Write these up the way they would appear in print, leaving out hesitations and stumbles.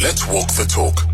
Let's walk the talk.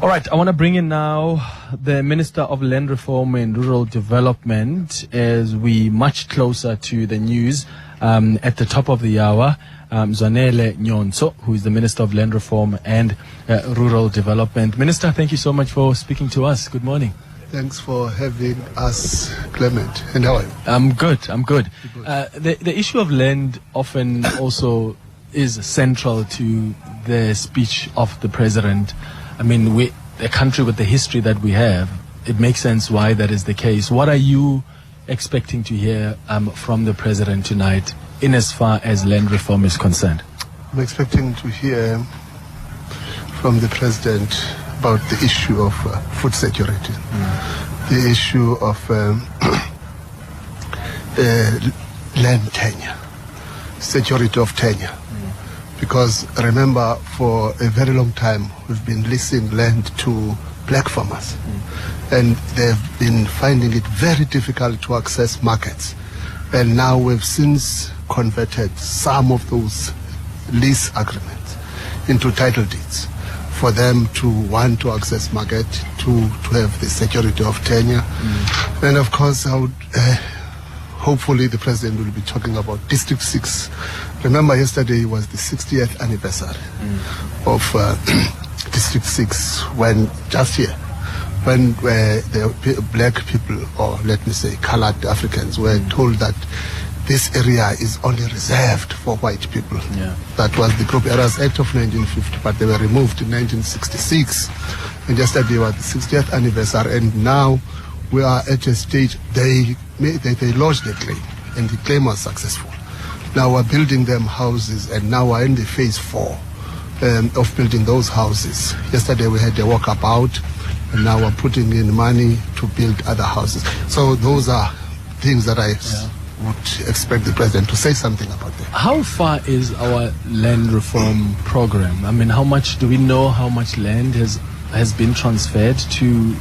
All right, I want to bring in now the Minister of Land Reform and Rural Development as we much closer to the news at the top of the hour. Mzwanele Nyhontso, who is the Minister of Land Reform and Rural Development. Minister, thank you so much for speaking to us. Good morning. Thanks for having us, Clement. And how are you? I'm good. The issue of land often also is central to the speech of the president. I mean, a country with the history that we have, it makes sense why that is the case. What are you expecting to hear from the president tonight in as far as land reform is concerned? I'm expecting to hear from the president about the issue of food security, the issue of land tenure, security of tenure. Because remember, for a very long time, we've been leasing land to black farmers. And they've been finding it very difficult to access markets. And now we've since converted some of those lease agreements into title deeds for them to want to access market, to have the security of tenure. And of course, I would, hopefully the president will be talking about District 6. Remember, yesterday was the 60th anniversary of District 6, when just here, when the black people, or let me say colored Africans, were told that this area is only reserved for white people. That was the Group Areas Act of 1950, but they were removed in 1966. And yesterday was the 60th anniversary, and now we are at a stage, they lodged a claim, and the claim was successful. Now we're building them houses, and now we're in the phase 4 of building those houses. Yesterday we had a walkabout, and now we're putting in money to build other houses. So those are things that I would expect the president to say something about that. How far is our land reform program? I mean, how much do we know how much land has been transferred to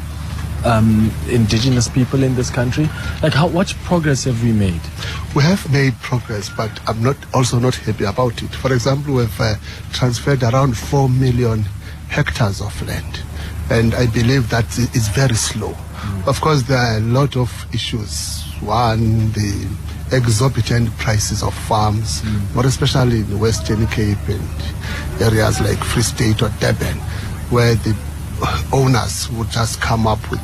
indigenous people in this country? Like, what progress have we made? We have made progress, but I'm also not happy about it. For example, we've transferred around 4 million hectares of land, and I believe that is very slow. Of course, there are a lot of issues. One, the exorbitant prices of farms, more especially in the Western Cape and areas like Free State or Durban, where the owners would just come up with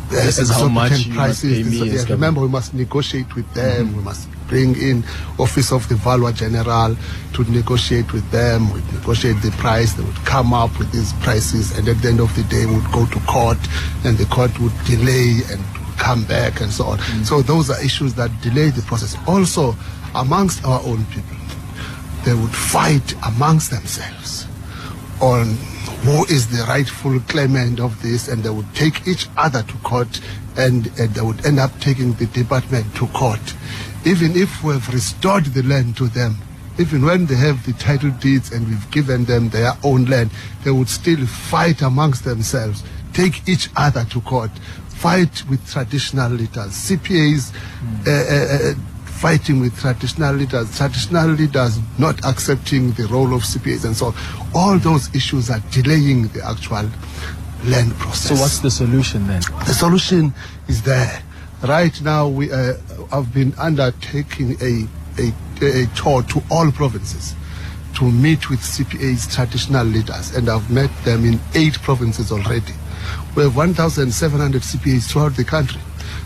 this is how much you must pay me. Remember, we must negotiate with them. We must bring in Office of the Valuer General to negotiate with them. We negotiate the price. They would come up with these prices, and at the end of the day, we would go to court, and the court would delay and come back and so on. So those are issues that delay the process. Also, amongst our own people, they would fight amongst themselves on who is the rightful claimant of this, and they would take each other to court, and they would end up taking the department to court. Even if we've restored the land to them, even when they have the title deeds and we've given them their own land, they would still fight amongst themselves, take each other to court, fight with traditional leaders, CPAs fighting with traditional leaders not accepting the role of CPAs, and so on. All those issues are delaying the actual land process. So what's the solution then? The solution is there. Right now, we have been undertaking a tour to all provinces to meet with CPAs, traditional leaders, and I've met them in 8 provinces already. We have 1,700 CPAs throughout the country.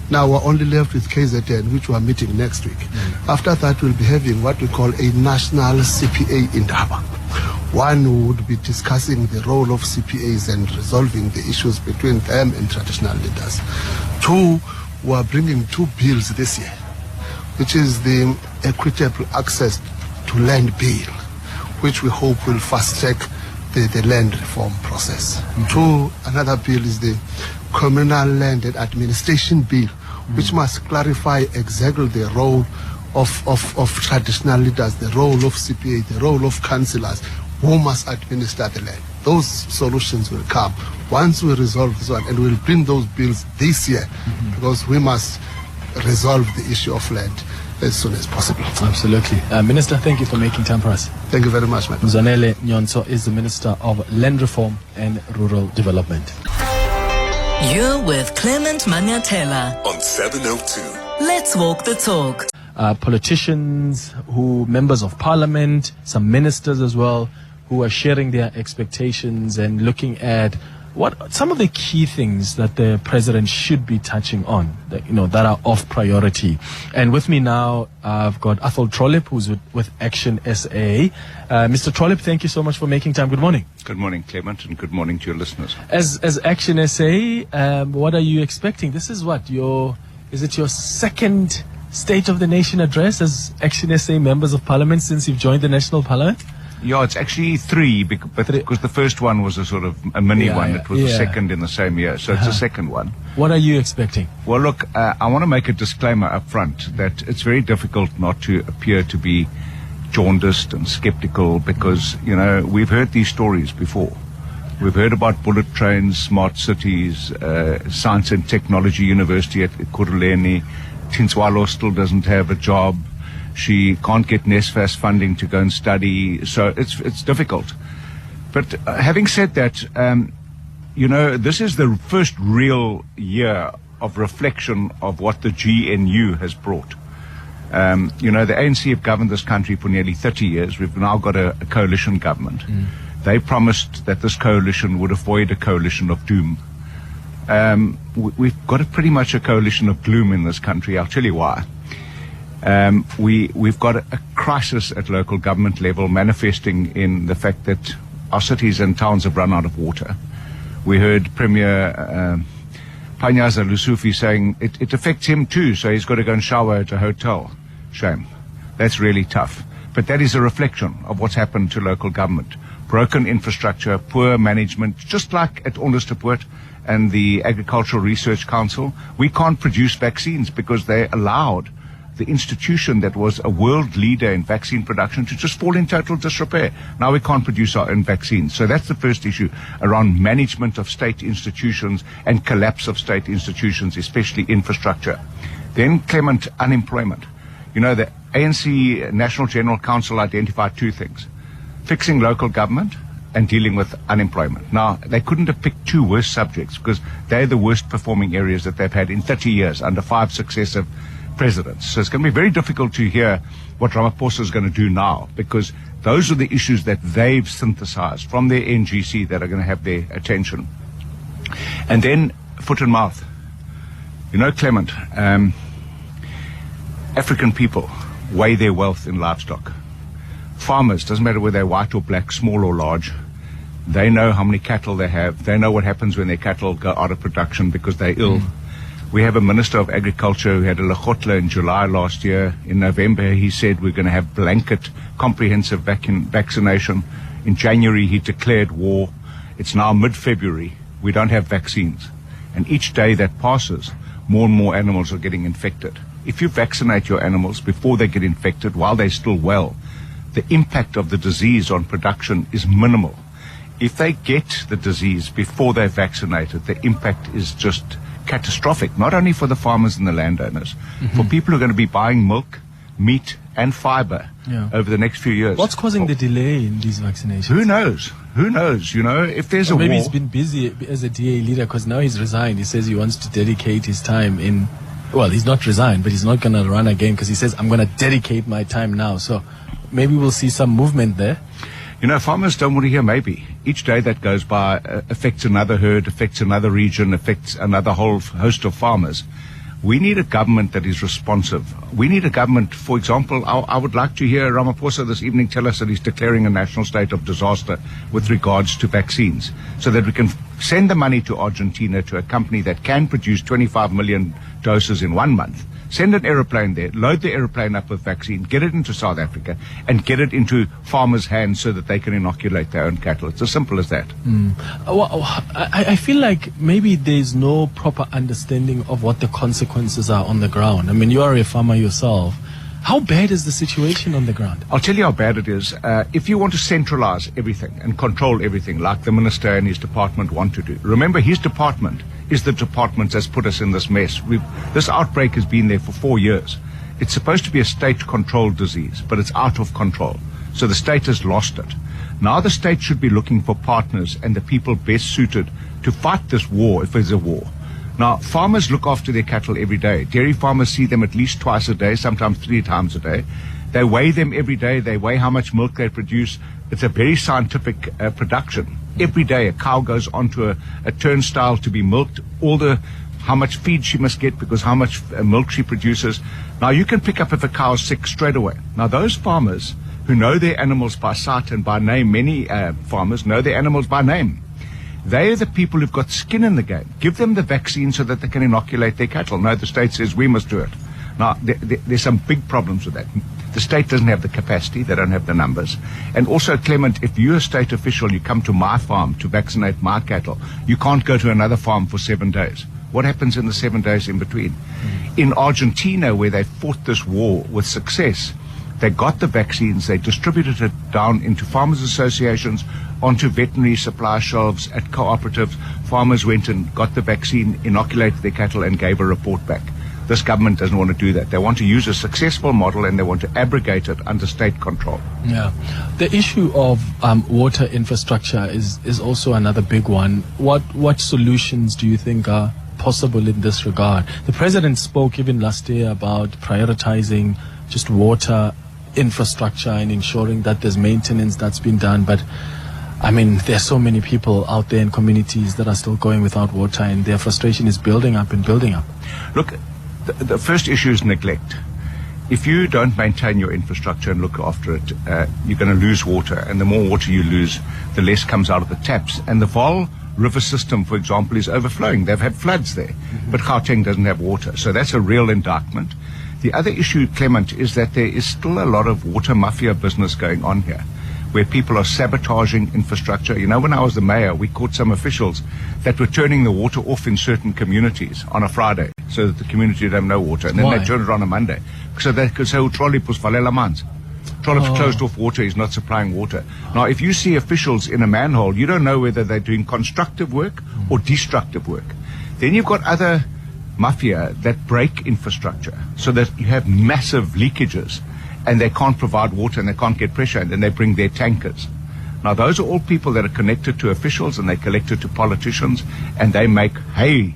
Now we're only left with KZN, which we're meeting next week. After that, we'll be having what we call a national CPA in Durban. One would be discussing the role of CPAs and resolving the issues between them and traditional leaders. 2, we're bringing 2 bills this year, which is the Equitable Access to Land Bill, which we hope will fast-track the land reform process. 2, another bill is the Communal Land and Administration Bill, which must clarify exactly the role of traditional leaders, the role of CPA, the role of councillors, who must administer the land. Those solutions will come once we resolve this one, and we'll bring those bills this year, because we must resolve the issue of land. as soon as possible. Absolutely. Minister, thank you for making time for us. Thank you very much, man. Mzwanele Nyhontso is the Minister of Land Reform and Rural Development. You're with Clement Manyathela on 702. Let's walk the talk. Politicians, members of parliament, some ministers as well, who are sharing their expectations and looking at what some of the key things that the president should be touching on, that are of priority. And with me now, I've got Atholl Trollip, who's with Action SA. Mr. Trollip, thank you so much for making time. Good morning. Good morning, Clement, and good morning to your listeners. As Action SA, what are you expecting? This is is it your second State of the Nation address as Action SA members of parliament since you've joined the National Parliament? Yeah, it's actually three, because the first one was a sort of a mini one. It was the second in the same year, so it's the second one. What are you expecting? Well, look, I want to make a disclaimer up front that it's very difficult not to appear to be jaundiced and skeptical because, we've heard these stories before. We've heard about bullet trains, smart cities, Science and Technology University at Ekurhuleni. Tinswalo still doesn't have a job. She can't get NSFAS funding to go and study, so it's difficult. But having said that, this is the first real year of reflection of what the GNU has brought. The ANC have governed this country for nearly 30 years. We've now got a coalition government. They promised that this coalition would avoid a coalition of doom. We've got pretty much a coalition of gloom in this country. I'll tell you why. We've got a crisis at local government level manifesting in the fact that our cities and towns have run out of water. We heard Premier Panyaza Lusufi saying it affects him too, so he's got to go and shower at a hotel. Shame. That's really tough. But that is a reflection of what's happened to local government. Broken infrastructure, poor management, just like at Onderstepoort and the Agricultural Research Council. We can't produce vaccines because they allowed the institution that was a world leader in vaccine production to just fall in total disrepair. Now we can't produce our own vaccines. So that's the first issue around management of state institutions and collapse of state institutions, especially infrastructure. Then, Clement, unemployment. The ANC National General Council identified two things: fixing local government and dealing with unemployment. Now, they couldn't have picked two worse subjects because they're the worst performing areas that they've had in 30 years under 5 successive presidents. So it's going to be very difficult to hear what Ramaphosa is going to do now, because those are the issues that they've synthesized from their NGC that are going to have their attention. And then foot and mouth. Clement, African people weigh their wealth in livestock. Farmers, doesn't matter whether they're white or black, small or large, they know how many cattle they have. They know what happens when their cattle go out of production because they're ill. We have a Minister of Agriculture who had a Lekgotla in July last year. In November, he said we're going to have blanket comprehensive vaccination. In January, he declared war. It's now mid-February. We don't have vaccines. And each day that passes, more and more animals are getting infected. If you vaccinate your animals before they get infected, while they're still well, the impact of the disease on production is minimal. If they get the disease before they're vaccinated, the impact is just catastrophic, not only for the farmers and the landowners, for people who are going to be buying milk, meat, and fiber over the next few years. What's causing the delay in these vaccinations? Who knows? If there's a war. Maybe he's been busy as a DA leader because now he's resigned. He says he wants to dedicate his time in. Well, he's not resigned, but he's not going to run again because he says, I'm going to dedicate my time now. So maybe we'll see some movement there. Farmers don't want to hear maybe. Each day that goes by affects another herd, affects another region, affects another whole host of farmers. We need a government that is responsive. We need a government, for example, I would like to hear Ramaphosa this evening tell us that he's declaring a national state of disaster with regards to vaccines, so that we can send the money to Argentina, to a company that can produce 25 million doses in 1 month. Send an aeroplane there, load the aeroplane up with vaccine, get it into South Africa, and get it into farmers' hands so that they can inoculate their own cattle. It's as simple as that. I feel like maybe there's no proper understanding of what the consequences are on the ground. I mean, you are a farmer yourself. How bad is the situation on the ground? I'll tell you how bad it is. If you want to centralize everything and control everything, like the minister and his department want to do, remember his department is the department that's put us in this mess. This outbreak has been there for 4 years. It's supposed to be a state-controlled disease, but it's out of control. So the state has lost it. Now the state should be looking for partners and the people best suited to fight this war if there's a war. Now, farmers look after their cattle every day. Dairy farmers see them at least twice a day, sometimes 3 times a day. They weigh them every day. They weigh how much milk they produce. It's a very scientific production. Every day a cow goes onto a turnstile to be milked. How much feed she must get because how much milk she produces. Now you can pick up if a cow is sick straight away. Now those farmers who know their animals by sight and by name, many farmers know their animals by name. They're the people who've got skin in the game. Give them the vaccine so that they can inoculate their cattle. No, the state says we must do it. Now, there's some big problems with that. The state doesn't have the capacity. They don't have the numbers. And also, Clement, if you're a state official, you come to my farm to vaccinate my cattle, you can't go to another farm for 7 days. What happens in the 7 days in between? In Argentina, where they fought this war with success, they got the vaccines, they distributed it down into farmers' associations, onto veterinary supply shelves at cooperatives. Farmers went and got the vaccine, inoculated their cattle, and gave a report back. This government doesn't want to do that. They want to use a successful model and they want to abrogate it under state control. Yeah. The issue of water infrastructure is also another big one. What solutions do you think are possible in this regard? The president spoke even last year about prioritizing just water infrastructure and ensuring that there's maintenance that's been done. But I mean, there are so many people out there in communities that are still going without water, and their frustration is building up and building up. Look, the first issue is neglect. If you don't maintain your infrastructure and look after it, you're going to lose water, and the more water you lose, the less comes out of the taps. And the Vaal River system, for example, is overflowing. They've had floods there, but Gauteng doesn't have water, so that's a real indictment. The other issue, Clement, is that there is still a lot of water mafia business going on here, where people are sabotaging infrastructure. You know, when I was the mayor, we caught some officials that were turning the water off in certain communities on a Friday so that the community would have no water. And then Why? they turned it on a Monday. So they could say, Trollip was valela mans. Trollip's closed off water, he's not supplying water. Now, if you see officials in a manhole, you don't know whether they're doing constructive work or destructive work. Then you've got other mafia that break infrastructure so that you have massive leakages and they can't provide water and they can't get pressure, and then they bring their tankers. Now, those are all people that are connected to officials and they're connected to politicians, and they make hay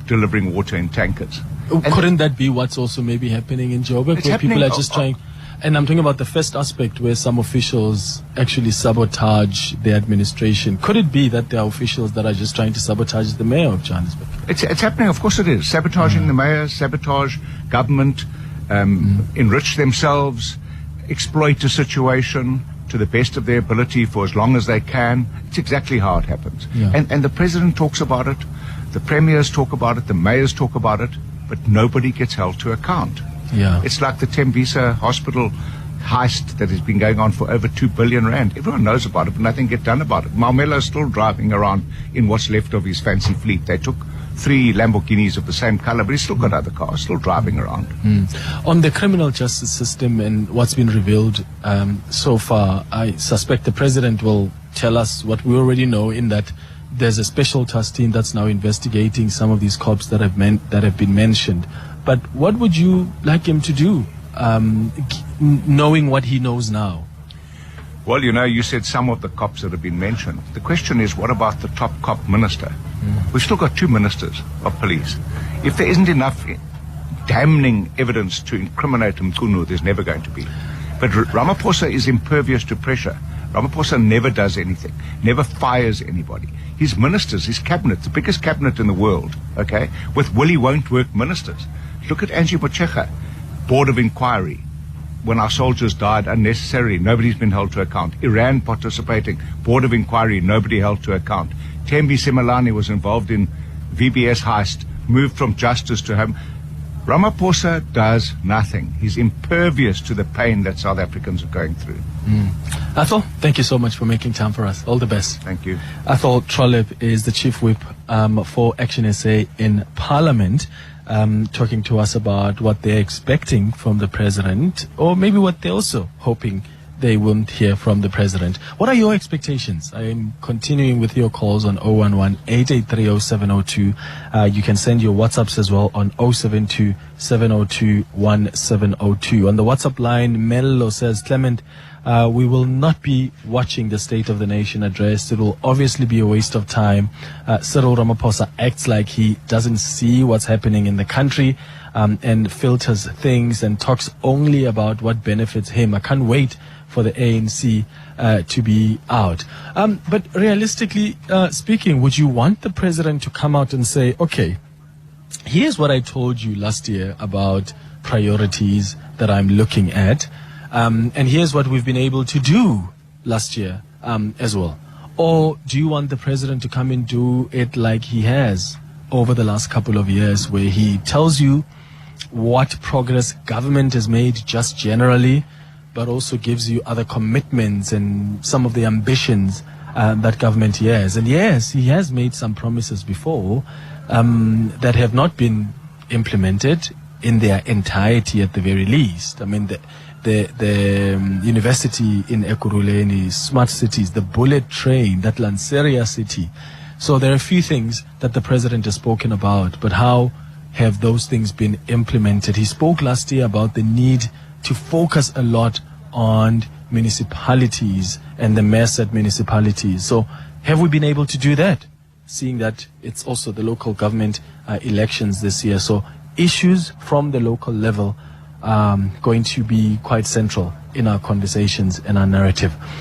delivering water in tankers. Couldn't that be what's also maybe happening in Joburg, It's where people happening are just trying? And I'm talking about the first aspect where some officials actually sabotage the administration. Could it be that there are officials that are just trying to sabotage the mayor of Johannesburg? It's happening, of course it is. Sabotaging the mayor, sabotage government, enrich themselves, exploit a situation to the best of their ability for as long as they can. It's exactly how it happens. Yeah. And the president talks about it, the premiers talk about it, the mayors talk about it, but nobody gets held to account. Yeah. It's like the Tembisa hospital heist that has been going on for over 2 billion rand. Everyone knows about it, but nothing gets done about it. Malmelo's still driving around in what's left of his fancy fleet. They took 3 Lamborghinis of the same color, but he's still got other cars, still driving around. On the criminal justice system and what's been revealed so far, I suspect the president will tell us what we already know, in that there's a special task team that's now investigating some of these cops that have been mentioned. But what would you like him to do, knowing what he knows now? Well, you know, you said some of the cops that have been mentioned. The question is, what about the top cop minister? We've still got 2 ministers of police. If there isn't enough damning evidence to incriminate Mkunu, there's never going to be. But Ramaphosa is impervious to pressure. Ramaphosa never does anything, never fires anybody. His ministers, his cabinet, the biggest cabinet in the world, okay, with Willie won't work ministers. Look at Angie Motshekga, board of inquiry. When our soldiers died unnecessarily, nobody's been held to account. Iran participating, board of inquiry, nobody held to account. Thembi Semelani was involved in VBS heist, moved from justice to home. Ramaphosa does nothing. He's impervious to the pain that South Africans are going through. Atholl, thank you so much for making time for us. All the best. Thank you. Atholl Trollip is the Chief Whip for Action SA in Parliament, talking to us about what they're expecting from the president, or maybe what they're also hoping they won't hear from the president. What are your expectations? I am continuing with your calls on 011-883-0702. You can send your WhatsApps as well on 072-702-1702. On the WhatsApp line, Mello says, Clement, we will not be watching the State of the Nation address. It will obviously be a waste of time. Cyril Ramaphosa acts like he doesn't see what's happening in the country, and filters things and talks only about what benefits him. I can't wait for the ANC to be out. But realistically speaking, would you want the president to come out and say, okay, here's what I told you last year about priorities that I'm looking at, and here's what we've been able to do last year as well? Or do you want the president to come and do it like he has over the last couple of years, where he tells you what progress government has made just generally, but also gives you other commitments and some of the ambitions that government has? And yes, he has made some promises before that have not been implemented in their entirety at the very least. I mean, the university in Ekurhuleni, smart cities, the bullet train, that Lanseria city. So there are a few things that the president has spoken about, but how have those things been implemented? He spoke last year about the need to focus a lot on municipalities and the mess at municipalities. So have we been able to do that, seeing that it's also the local government elections this year? So issues from the local level going to be quite central in our conversations and our narrative.